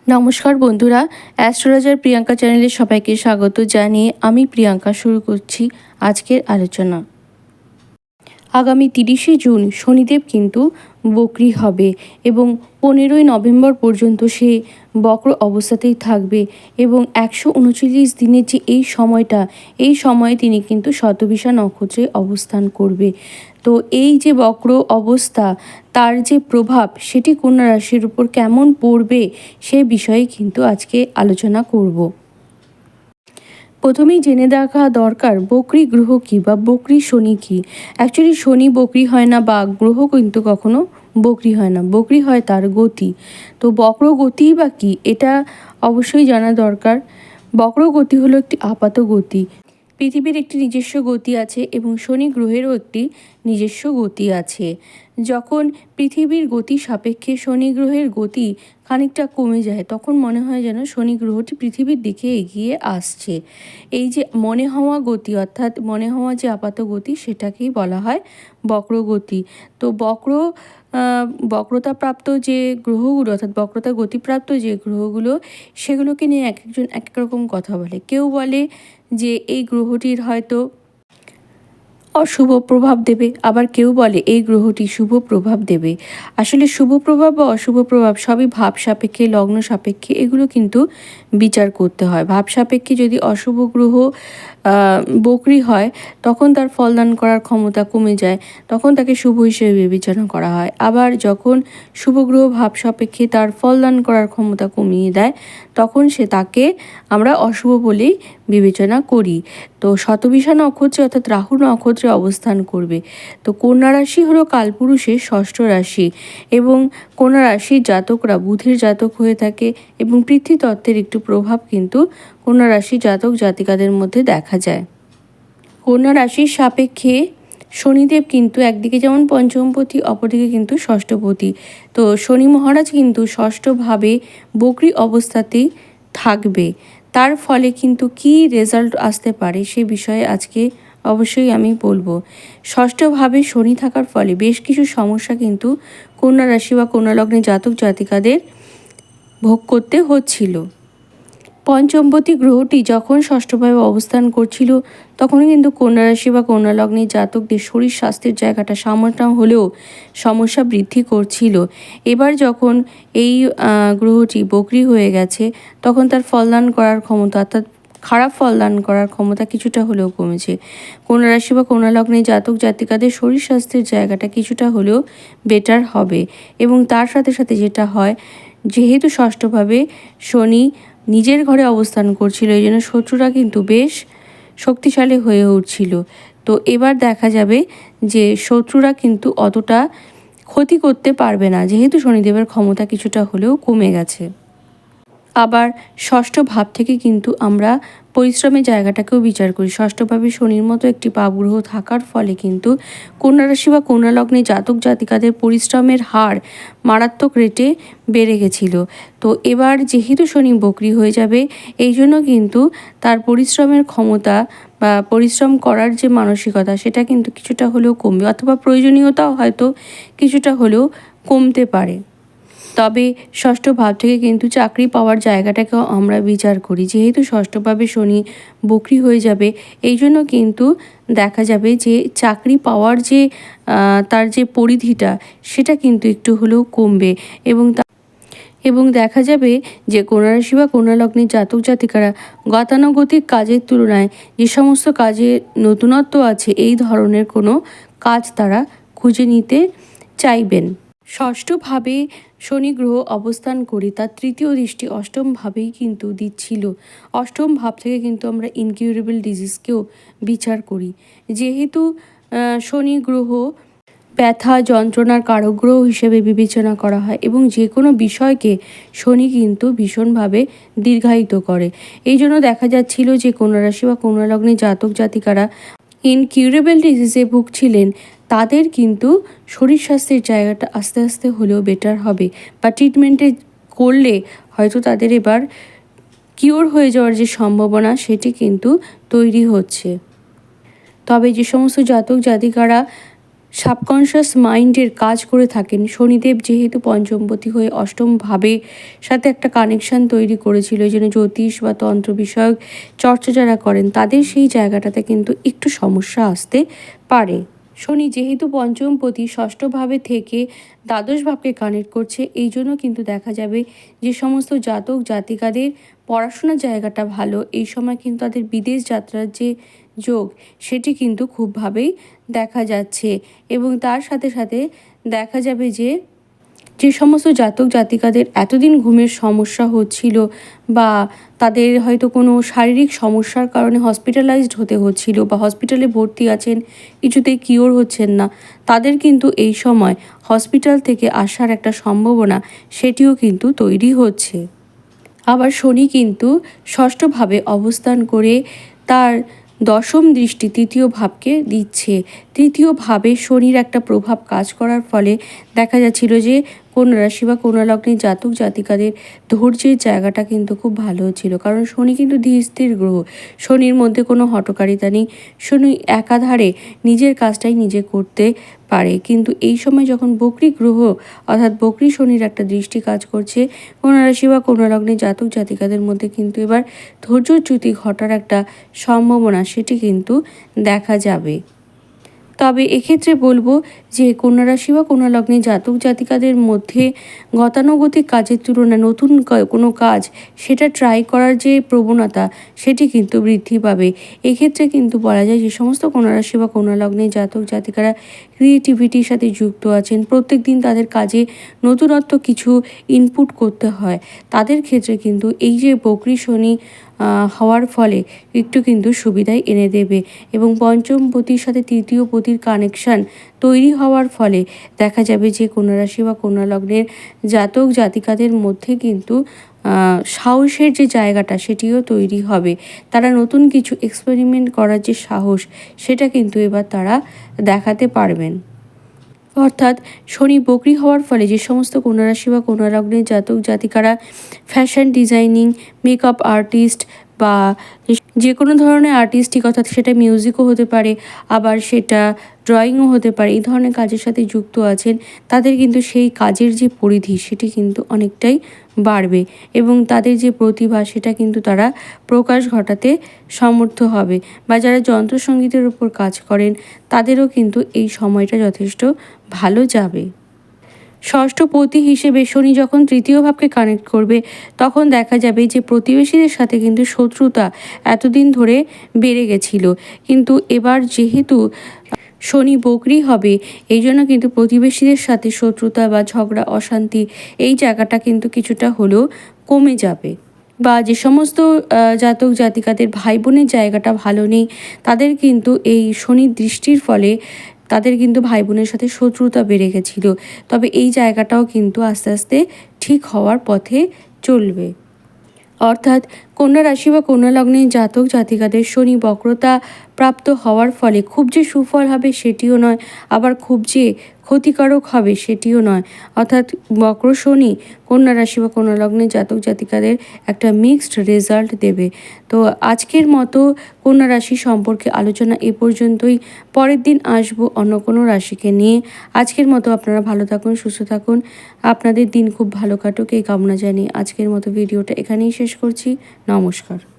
নমস্কার বন্ধুরা, অ্যাস্ট্রোলজার প্রিয়াঙ্কা চ্যানেলে সবাইকে স্বাগত জানিয়ে আমি প্রিয়াঙ্কা শুরু করছি আজকের আলোচনা। আগামী 30শে জুন শনিদেব কিন্তু বক্রি হবে এবং 15ই নভেম্বর পর্যন্ত সে বক্র অবস্থাতেই থাকবে এবং 139 দিনের যে এই সময়ে তিনি কিন্তু শতবিশা নক্ষত্রে অবস্থান করবে। তো এই যে বক্র অবস্থা, তার যে প্রভাব সেটি কন্যা রাশির উপর কেমন পড়বে সে বিষয়ে কিন্তু আজকে আলোচনা করব। প্রথমেই জেনে দেখা দরকার বক্রি গ্রহ কী বা বক্রি শনি কী। অ্যাকচুয়ালি শনি বক্রি হয় না বা গ্রহ কিন্তু কখনো বক্রি হয় না, বক্রি হয় তার গতি। তো বক্র গতিই বা কী এটা অবশ্যই জানা দরকার। বক্র গতি হলো একটি আপাত গতি। পৃথিবীর একটি নিজস্ব গতি আছে এবং শনি গ্রহেরও একটি নিজস্ব গতি আছে। যখন পৃথিবীর গতি সাপেক্ষে শনি গ্রহের গতি খানিকটা কমে যায়, তখন মনে হয় যেন শনি গ্রহটি পৃথিবীর দিকে এগিয়ে আসছে। এই যে মনে হওয়া গতি, অর্থাৎ মনে হওয়া যে আপাত গতি, সেটাকেই বলা হয় বক্রগতি। তো বক্রতাপ্রাপ্ত যে গ্রহগুলো, অর্থাৎ বক্রতা গতিপ্রাপ্ত যে গ্রহগুলো, সেগুলোকে নিয়ে এক একজন এক এক রকম কথা বলে। কেউ বলে যে এই গ্রহটির হয়তো অশুভ প্রভাব দেবে, আবার কেউ বলে এই গ্রহটি শুভ প্রভাব দেবে। আসলে শুভ প্রভাব বা অশুভ প্রভাব সবই ভাব সাপেক্ষে, লগ্ন সাপেক্ষে এগুলো কিন্তু বিচার করতে হয়। ভাব সাপেক্ষে যদি অশুভ গ্রহ বক্রি হয়, তখন তার ফলদান করার ক্ষমতা কমে যায়, তখন তাকে শুভ হিসেবে বিবেচনা করা হয়। আবার যখন শুভ গ্রহ ভাব সাপেক্ষে তার ফলদান করার ক্ষমতা কমিয়ে দেয়, তখন তাকে আমরা অশুভ বলেই বিবেচনা করি। তো শতবিশা নক্ষত্রে অর্থাৎ রাহু নক্ষত্রে অবস্থান করবে। তো কন্যা রাশি হলো কালপুরুষের ষষ্ঠ রাশি এবং কন্যা রাশির জাতকরা বুধের জাতক হয়ে থাকে এবং পৃথ্বীতত্ত্বের একটু প্রভাব কিন্তু কন্যা রাশি জাতক জাতিকাদের মধ্যে দেখা যায়। কন্যা রাশির সাপেক্ষে শনিদেব কিন্তু একদিকে যেমন পঞ্চমপতি, অপরদিকে কিন্তু ষষ্ঠপতি। তো শনি মহারাজ কিন্তু ষষ্ঠভাবে বক্রি অবস্থাতেই থাকবে। তার ফলে কিন্তু কী রেজাল্ট আসতে পারে সে বিষয়ে আজকে অবশ্যই আমি বলবো। ষষ্ঠভাবে শনি থাকার ফলে বেশ কিছু সমস্যা কিন্তু কন্যা রাশি বা কন্যা লগ্নে জাতক জাতিকাদের ভোগ করতে হচ্ছিল। পঞ্চমপতি গ্রহটি যখন ষষ্ঠভাবে অবস্থান করছিল, তখন কিন্তু কন্যা রাশি বা কন্যা লগ্নের জাতকদের শরীর স্বাস্থ্যের জায়গাটা সামান্য হলেও সমস্যা বৃদ্ধি করছিল। এবার যখন এই গ্রহটি বক্রি হয়ে গেছে, তখন তার ফলদান করার ক্ষমতা, অর্থাৎ খারাপ ফলদান করার ক্ষমতা কিছুটা হলেও কমেছে। কন্যা রাশি বা কন্যা লগ্নের জাতক জাতিকাদের শরীর স্বাস্থ্যের জায়গাটা কিছুটা হলেও বেটার হবে। এবং তার সাথে সাথে যেটা হয়, যেহেতু ষষ্ঠভাবে শনি নিজের ঘরে অবস্থান করছিল, এই জন্য শত্রুরা কিন্তু বেশ শক্তিশালী হয়ে উঠছিল। তো এবার দেখা যাবে যে শত্রুরা কিন্তু অতটা ক্ষতি করতে পারবে না, যেহেতু শনিদেবের ক্ষমতা কিছুটা হলেও কমে গেছে। আবার ষষ্ঠ ভাব থেকে কিন্তু আমরা পরিশ্রমের জায়গাটাকেও বিচার করি। ষষ্ঠভাবে শনির মতো একটি পাপগ্রহ থাকার ফলে কিন্তু কন্যা রাশি বা কন্যা লগ্নে জাতক জাতিকাদের পরিশ্রমের হার মারাত্মক রেটে বেড়ে গেছিল। তো এবার যেহেতু শনি বক্রি হয়ে যাবে, এই জন্য কিন্তু তার পরিশ্রমের ক্ষমতা বা পরিশ্রম করার যে মানসিকতা, সেটা কিন্তু কিছুটা হলেও কমবে, অথবা প্রয়োজনীয়তাও হয়তো কিছুটা হলেও কমতে পারে। তবে ষষ্ঠ ভাব থেকে কিন্তু চাকরি পাওয়ার জায়গাটাকেও আমরা বিচার করি। যেহেতু ষষ্ঠভাবে শনি বক্রি হয়ে যাবে, এই জন্য কিন্তু দেখা যাবে যে চাকরি পাওয়ার যে তার যে পরিধিটা, সেটা কিন্তু একটু হলেও কমবে এবং দেখা যাবে যে কন্যা রাশি বা কন্যা লগ্নের জাতক জাতিকারা গতানুগতিক কাজের তুলনায় যে সমস্ত কাজে নতুনত্ব আছে, এই ধরনের কোনো কাজ তারা খুঁজে নিতে চাইবেন। ষষ্ঠভাবে শনি গ্রহ অবস্থান করে তার তৃতীয় দৃষ্টি অষ্টম ভাবেই কিন্তু দিচ্ছিল। অষ্টম ভাব থেকে কিন্তু আমরা ইনকিউরেবল ডিজিজকেও বিচার করি। যেহেতু শনি গ্রহ ব্যথা যন্ত্রণার কারক গ্রহ হিসেবে বিবেচনা করা হয় এবং যে কোনো বিষয়কে শনি কিন্তু ভীষণভাবে দীর্ঘায়িত করে। এই জন্য দেখা যাচ্ছিল যে কন্যা রাশি বা কন্যা লগ্নে জাতক জাতিকারা ইনকিউরেবল ডিজিজে ভুগছিলেন, তাদের কিন্তু শরীর স্বাস্থ্যের জায়গাটা আস্তে আস্তে হলেও বেটার হবে বা ট্রিটমেন্টে করলে হয়তো তাদের এবার কিওর হয়ে যাওয়ার যে সম্ভাবনা, সেটি কিন্তু তৈরি হচ্ছে। তবে যে সমস্ত জাতক জাতিকারা সাবকনশিয়াস মাইন্ডের কাজ করে থাকেন। শনিদেব যেহেতু পঞ্চমপতি হয়ে অষ্টম ভাবে সাথে একটা কানেকশান তৈরি করেছিল, এই জন্য জ্যোতিষ বা তন্ত্র বিষয়ক চর্চা যারা করেন তাদের সেই জায়গাটাতে কিন্তু একটু সমস্যা আসতে পারে। শনি যেহেতু পঞ্চমপতি ষষ্ঠ ভাবে থেকে দ্বাদশ ভাবকে কানেক্ট করছে, এই জন্য কিন্তু দেখা যাবে যে সমস্ত জাতক জাতিকাদের পড়াশোনার জায়গাটা ভালো, এই সময় কিন্তু তাদের বিদেশ যাত্রার যে যোগ সেটি কিন্তু খুবভাবেই দেখা যাচ্ছে। এবং তার সাথে সাথে দেখা যাবে যে যে সমস্ত জাতক জাতিকাদের এতদিন ঘুমের সমস্যা হচ্ছিল বা তাদের হয়তো কোনো শারীরিক সমস্যার কারণে হসপিটালাইজড হতে হচ্ছিল বা হসপিটালে ভর্তি আছেন, কিছুতেই কিওর হচ্ছেন না, তাদের কিন্তু এই সময় হসপিটাল থেকে আসার একটা সম্ভাবনা সেটিও কিন্তু তৈরি হচ্ছে। আবার শনি কিন্তু ষষ্ঠভাবে অবস্থান করে তার দশম দৃষ্টি তৃতীয় ভাবকে দিচ্ছে। তৃতীয় ভাবে শনির একটা প্রভাব কাজ করার ফলে দেখা যাচ্ছিল যে কন্যা রাশি বা কন্যা লগ্নের জাতক জাতিকাদের ধৈর্যের জায়গাটা কিন্তু খুব ভালো ছিল, কারণ শনি কিন্তু ধীর স্থির গ্রহ। শনির মধ্যে কোনো হঠকারিতা নেই। শনি একাধারে নিজের কাজটাই নিজে করতে পারে। কিন্তু এই সময় যখন বকরি গ্রহ অর্থাৎ বকরি শনির একটা দৃষ্টি কাজ করছে, কন্যা রাশি বা কন্যা লগ্নের জাতক জাতিকাদের মধ্যে কিন্তু এবার ধৈর্যচ্যুতি ঘটার একটা সম্ভাবনা সেটি কিন্তু দেখা যাবে। তবে এক্ষেত্রে বলবো যে কন্যা রাশি বা কন্যা লগ্নের জাতক জাতিকাদের মধ্যে গতানুগতিক কাজের তুলনায় নতুন কোনো কাজ সেটা ট্রাই করার যে প্রবণতা সেটি কিন্তু বৃদ্ধি পাবে। এক্ষেত্রে কিন্তু বলা যায় যে সমস্ত কন্যা রাশি বা কন্যা লগ্নের জাতক জাতিকারা ক্রিয়েটিভিটির সাথে যুক্ত আছেন, প্রত্যেক দিন তাদের কাজে নতুনত্ব কিছু ইনপুট করতে হয়, তাদের ক্ষেত্রে কিন্তু এই যে বকরি শনি হওয়ার ফলে একটু কিন্তু সুবিধাই এনে দেবে। এবং পঞ্চম পতির সাথে তৃতীয় পতির কানেকশান তৈরি হওয়ার ফলে দেখা যাবে যে কন্যা রাশি বা কন্যা লগ্নের জাতক জাতিকাদের মধ্যে কিন্তু সাহসের যে জায়গাটা সেটিও তৈরি হবে। তারা নতুন কিছু এক্সপেরিমেন্ট করার যে সাহস সেটা কিন্তু এবার তারা দেখাতে পারবেন। অর্থাৎ শনি বকরি হওয়ার ফলে যে সমস্ত কন্যা রাশি বা কন্যা লগ্নের জাতক জাতিকারা ফ্যাশন ডিজাইনিং, মেকআপ আর্টিস্ট বা যে কোনো ধরনের আর্টিস্টিক অর্থাৎ সেটা মিউজিকও হতে পারে, আবার সেটা ড্রয়িংও হতে পারে, এই ধরনের কাজের সাথে যুক্ত আছেন, তাদের কিন্তু সেই কাজের যে পরিধি সেটি কিন্তু অনেকটাই বাড়বে এবং তাদের যে প্রতিভা সেটা কিন্তু তারা প্রকাশ ঘটাতে সমর্থ হবে। বা যারা যন্ত্রসঙ্গীতের উপর কাজ করেন তাদেরও কিন্তু এই সময়টা যথেষ্ট ভালো যাবে। ষষ্ঠপতি হিসেবে শনি যখন তৃতীয় ভাবকে কানেক্ট করবে তখন দেখা যাবে যে প্রতিবেশীদের সাথে কিন্তু শত্রুতা এতদিন ধরে বেড়ে গেছিল, কিন্তু এবার যেহেতু শনি বকরি হবে এই জন্য কিন্তু প্রতিবেশীদের সাথে শত্রুতা বা ঝগড়া অশান্তি এই জায়গাটা কিন্তু কিছুটা হলেও কমে যাবে। বা যে সমস্ত জাতক জাতিকাদের ভাই বোনের জায়গাটা ভালো নেই তাদের কিন্তু এই শনির দৃষ্টির ফলে তাদের কিন্তু ভাই বোনের সাথে শত্রুতা বেড়ে গেছিলো, তবে এই জায়গাটাও কিন্তু আস্তে আস্তে ঠিক হওয়ার পথে চলবে। অর্থাৎ কন্যা রাশি বা কন্যা লগ্নের জাতক জাতিকাদের শনি বক্রতা প্রাপ্ত হওয়ার ফলে খুব যে সুফল হবে সেটিও নয়, আবার খুব যে ক্ষতিকারক হবে সেটিও নয়। অর্থাৎ বক্র শনি কন্যা রাশি বা কন্যা লগ্নের জাতক জাতিকাদের একটা মিক্সড রেজাল্ট দেবে। তো আজকের মতো কন্যা রাশি সম্পর্কে আলোচনা এ পর্যন্তই। পরের দিন আসবো অন্য কোনো রাশিকে নিয়ে। আজকের মতো আপনারা ভালো থাকুন, সুস্থ থাকুন, আপনাদের দিন খুব ভালো কাটুক এই কামনা জানিয়ে আজকের মতো ভিডিওটা এখানেই শেষ করছি। নমস্কার।